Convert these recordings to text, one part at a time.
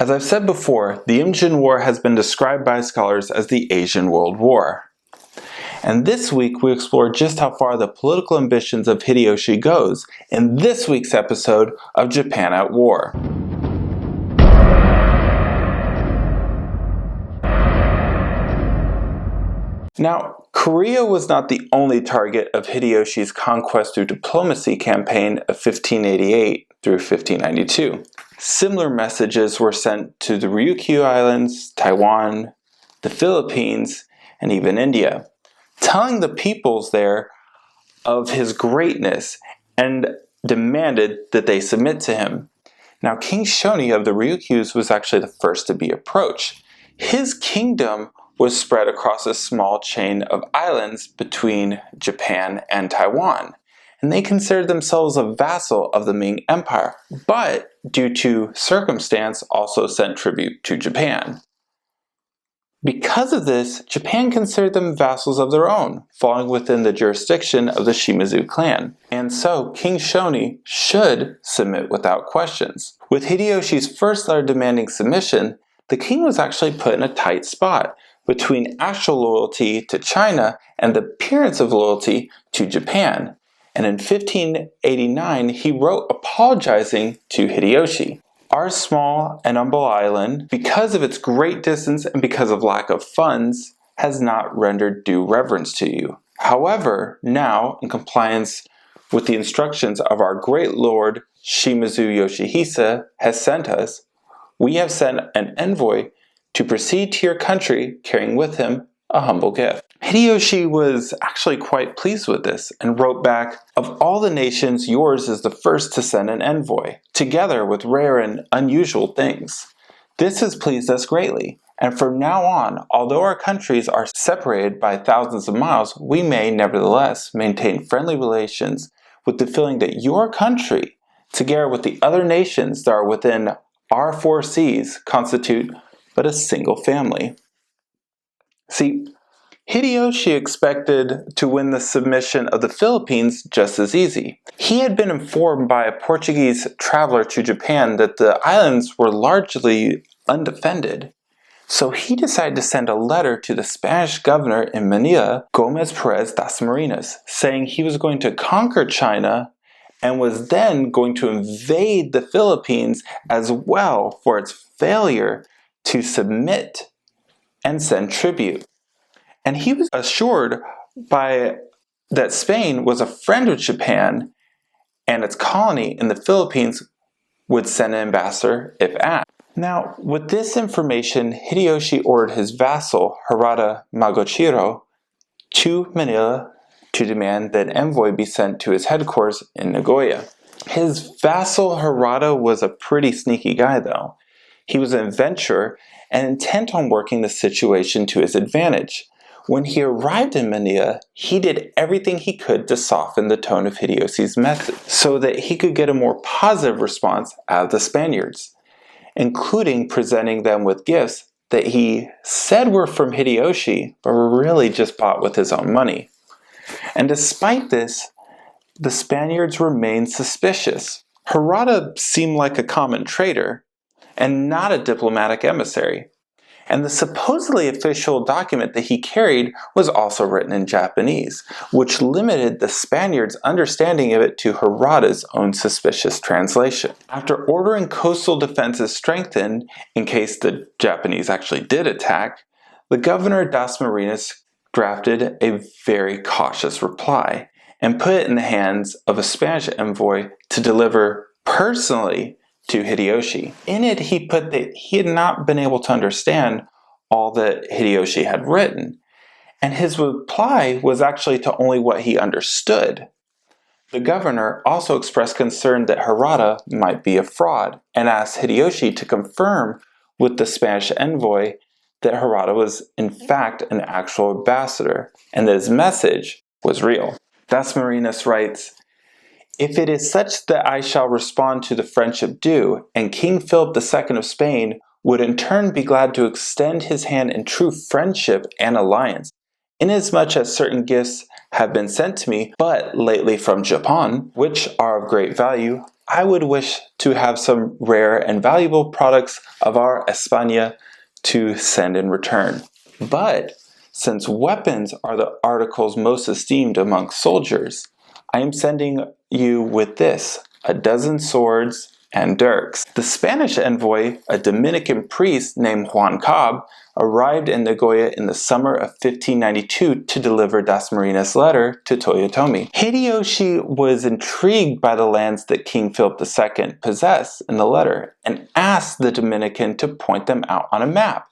As I've said before, the Imjin War has been described by scholars as the Asian World War. And this week we explore just how far the political ambitions of Hideyoshi goes in this week's episode of Japan at War. Now, Korea was not the only target of Hideyoshi's conquest through diplomacy campaign of 1588 through 1592. Similar messages were sent to the Ryukyu Islands, Taiwan, the Philippines, and even India, telling the peoples there of his greatness and demanded that they submit to him. Now, King Shoni of the Ryukyus was actually the first to be approached. His kingdom was spread across a small chain of islands between Japan and Taiwan, and they considered themselves a vassal of the Ming Empire, but due to circumstance also sent tribute to Japan. Because of this, Japan considered them vassals of their own, falling within the jurisdiction of the Shimazu clan, and so King Shoni should submit without questions. With Hideyoshi's first letter demanding submission, the king was actually put in a tight spot between actual loyalty to China and the appearance of loyalty to Japan. And in 1589, he wrote apologizing to Hideyoshi. Our small and humble island, because of its great distance and because of lack of funds, has not rendered due reverence to you. However, now, in compliance with the instructions of our great lord Shimazu Yoshihisa has sent us, we have sent an envoy to proceed to your country carrying with him a humble gift. Hideyoshi was actually quite pleased with this and wrote back, "Of all the nations, yours is the first to send an envoy, together with rare and unusual things. This has pleased us greatly, and from now on, although our countries are separated by thousands of miles, we may nevertheless maintain friendly relations with the feeling that your country, together with the other nations that are within our four seas, constitute but a single family." See, Hideyoshi expected to win the submission of the Philippines just as easy. He had been informed by a Portuguese traveler to Japan that the islands were largely undefended. So he decided to send a letter to the Spanish governor in Manila, Gomez Perez das Marinas, saying he was going to conquer China and was then going to invade the Philippines as well for its failure to submit and send tribute. And he was assured that Spain was a friend of Japan and its colony in the Philippines would send an ambassador if asked. Now, with this information, Hideyoshi ordered his vassal, Harada Magochiro, to Manila to demand that an envoy be sent to his headquarters in Nagoya. His vassal Harada was a pretty sneaky guy though. He was an adventurer and intent on working the situation to his advantage. When he arrived in Manila, he did everything he could to soften the tone of Hideyoshi's message so that he could get a more positive response out of the Spaniards, including presenting them with gifts that he said were from Hideyoshi, but were really just bought with his own money. And despite this, the Spaniards remained suspicious. Harada seemed like a common trader and not a diplomatic emissary. And the supposedly official document that he carried was also written in Japanese, which limited the Spaniards' understanding of it to Harada's own suspicious translation. After ordering coastal defenses strengthened in case the Japanese actually did attack, the governor Das Marinas drafted a very cautious reply and put it in the hands of a Spanish envoy to deliver personally to Hideyoshi. In it, he put that he had not been able to understand all that Hideyoshi had written, and his reply was actually to only what he understood. The governor also expressed concern that Harada might be a fraud, and asked Hideyoshi to confirm with the Spanish envoy that Harada was in fact an actual ambassador, and that his message was real. Das Marinas writes, "If it is such that I shall respond to the friendship due, and King Philip II of Spain would in turn be glad to extend his hand in true friendship and alliance, inasmuch as certain gifts have been sent to me, but lately from Japan, which are of great value. I would wish to have some rare and valuable products of our España to send in return. But since weapons are the articles most esteemed among soldiers, I am sending you with this, a dozen swords and dirks. The Spanish envoy, a Dominican priest named Juan Cab, arrived in Nagoya in the summer of 1592 to deliver Dasmarina's letter to Toyotomi. Hideyoshi was intrigued by the lands that King Philip II possessed in the letter and asked the Dominican to point them out on a map.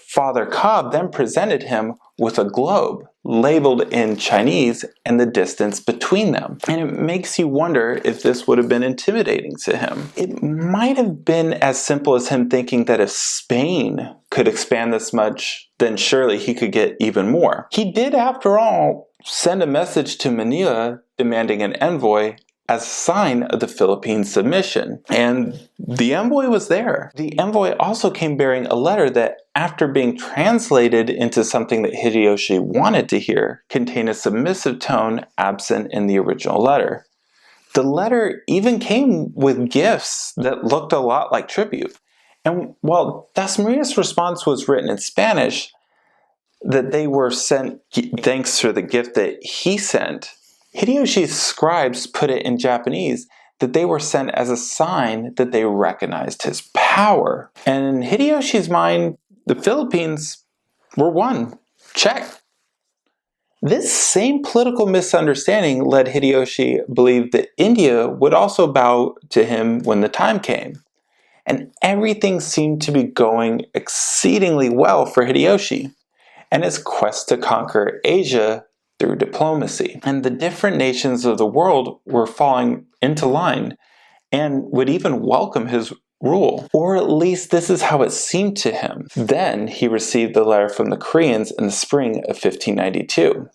Father Cobb then presented him with a globe labeled in Chinese and the distance between them. And it makes you wonder if this would have been intimidating to him. It might have been as simple as him thinking that if Spain could expand this much, then surely he could get even more. He did, after all, send a message to Manila demanding an envoy as a sign of the Philippines' submission. And the envoy was there. The envoy also came bearing a letter that, after being translated into something that Hideyoshi wanted to hear, contained a submissive tone absent in the original letter. The letter even came with gifts that looked a lot like tribute. And while Dasmarina's response was written in Spanish, that they were sent thanks for the gift that he sent, Hideyoshi's scribes put it in Japanese that they were sent as a sign that they recognized his power. And in Hideyoshi's mind, the Philippines were won. Check. This same political misunderstanding led Hideyoshi believe that India would also bow to him when the time came. And everything seemed to be going exceedingly well for Hideyoshi and his quest to conquer Asia through diplomacy. And the different nations of the world were falling into line and would even welcome his rule. Or at least this is how it seemed to him. Then he received the letter from the Koreans in the spring of 1592.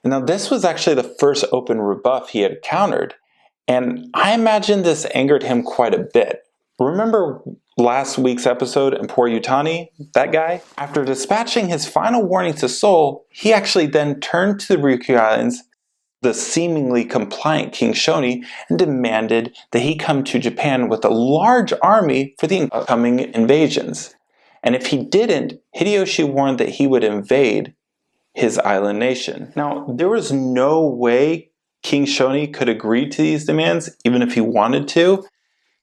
Now this was actually the first open rebuff he had encountered, and I imagine this angered him quite a bit. Remember last week's episode in Poor Yutani, that guy? After dispatching his final warning to Seoul, he actually then turned to the Ryukyu Islands, the seemingly compliant King Shoni, and demanded that he come to Japan with a large army for the upcoming invasions. And if he didn't, Hideyoshi warned that he would invade his island nation. Now, there was no way King Shoni could agree to these demands, even if he wanted to.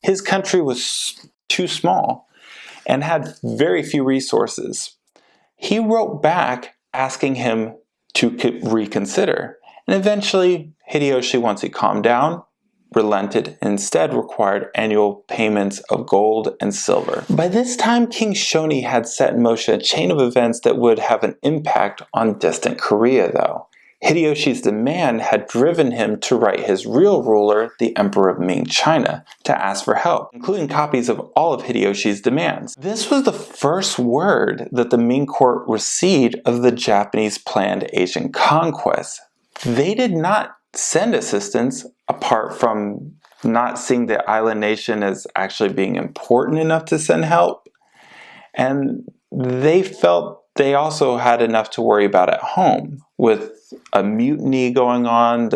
His country was too small and had very few resources. He wrote back asking him to reconsider. And eventually, Hideyoshi, once he calmed down, relented and instead required annual payments of gold and silver. By this time, King Shoni had set in motion a chain of events that would have an impact on distant Korea, though. Hideyoshi's demand had driven him to write his real ruler, the Emperor of Ming China, to ask for help, including copies of all of Hideyoshi's demands. This was the first word that the Ming court received of the Japanese planned Asian conquest. They did not send assistance apart from not seeing the island nation as actually being important enough to send help. And they felt they also had enough to worry about at home, with a mutiny going on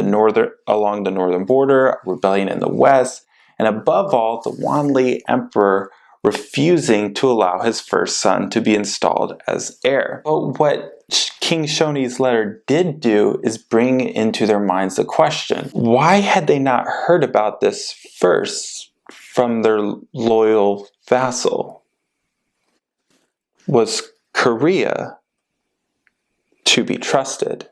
along the northern border, a rebellion in the west, and above all, the Wanli emperor refusing to allow his first son to be installed as heir. But what King Shoni's letter did do is bring into their minds the question, why had they not heard about this first from their loyal vassal? Was Korea to be trusted?